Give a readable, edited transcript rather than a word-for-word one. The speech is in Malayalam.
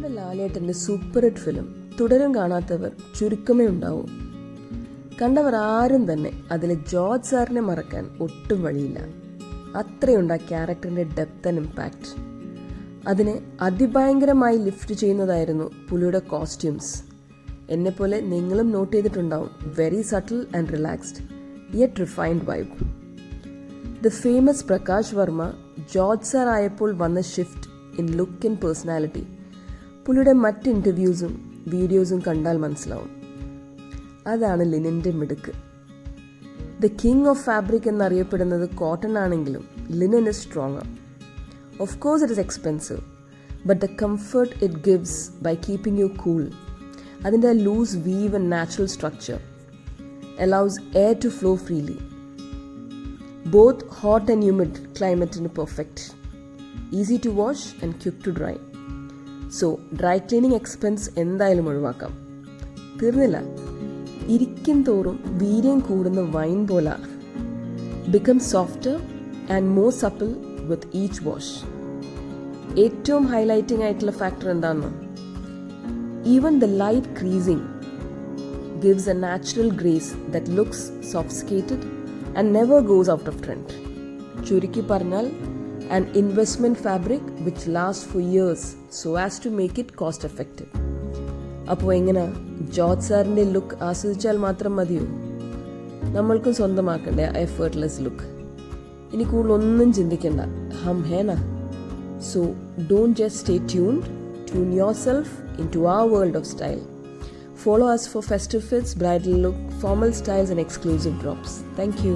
നമ്മുടെ ലാലേട്ടൻ്റെ സൂപ്പർ ഹിറ്റ് ഫിലിം തുടരും കാണാത്തവർ ചുരുക്കമേ ഉണ്ടാവൂ. കണ്ടവർ ആരും തന്നെ അതിലെ ജോർജ് സാറിനെ മറക്കാൻ ഒട്ടും വഴിയില്ല. അത്രയുണ്ട് ആ ക്യാരക്ടറിൻ്റെ ഡെപ്ത് ആൻഡ് ഇമ്പാക്റ്റ്. അതിനെ അതിഭയങ്കരമായി ലിഫ്റ്റ് ചെയ്യുന്നതായിരുന്നു പുള്ളിയുടെ കോസ്റ്റ്യൂംസ്. എന്നെപ്പോലെ നിങ്ങളും നോട്ട് ചെയ്തിട്ടുണ്ടാവും, very subtle and relaxed yet refined vibe. The famous Prakash Varma George sir ആയപ്പോൾ വന്ന shift in look and personality പുള്ളിയുടെ മറ്റ് ഇൻ്റർവ്യൂസും വീഡിയോസും കണ്ടാൽ മനസ്സിലാവും. അതാണ് ലിനൻ്റെ മിടുക്ക്. ദ കിങ് ഓഫ് ഫാബ്രിക് എന്നറിയപ്പെടുന്നത് കോട്ടൺ ആണെങ്കിലും linen is stronger. Of course it is expensive, but the comfort it gives by keeping you cool, അതിൻ്റെ loose weave and natural structure allows air to flow freely. Both hot and humid climate is perfect. Easy to wash and quick to dry. So, dry cleaning expense എന്തായാലും ഒഴിവാക്കാം. തീർന്നില്ല, ഇരിക്കും തോറും വീര്യം കൂടുന്ന വൈൻ പോലെ. Become softer and more supple with each wash. ഏറ്റവും ഹൈലൈറ്റിംഗ് ആയിട്ടുള്ള ഫാക്ടർ എന്താണെന്ന്, even the light creasing gives a natural grace that looks sophisticated and never goes out of trend. ചുരുക്കി പറഞ്ഞാൽ an investment fabric which lasts for years so as to make it cost effective. അപ്പോൾ എങ്ങനെ, ജോർജ് സാറിൻ്റെ ലുക്ക് ആസ്വദിച്ചാൽ മാത്രം മതിയോ? നമ്മൾക്കും സ്വന്തമാക്കണ്ടേ എഫേർട്ട്ലെസ് ലുക്ക്? ഇനി കൂടുതൽ ഒന്നും ചിന്തിക്കണ്ട, ഹം ഹേന. So don't just stay tuned, tune yourself into our world of style. Follow us for festive fits, bridal look, formal styles and exclusive drops. Thank you.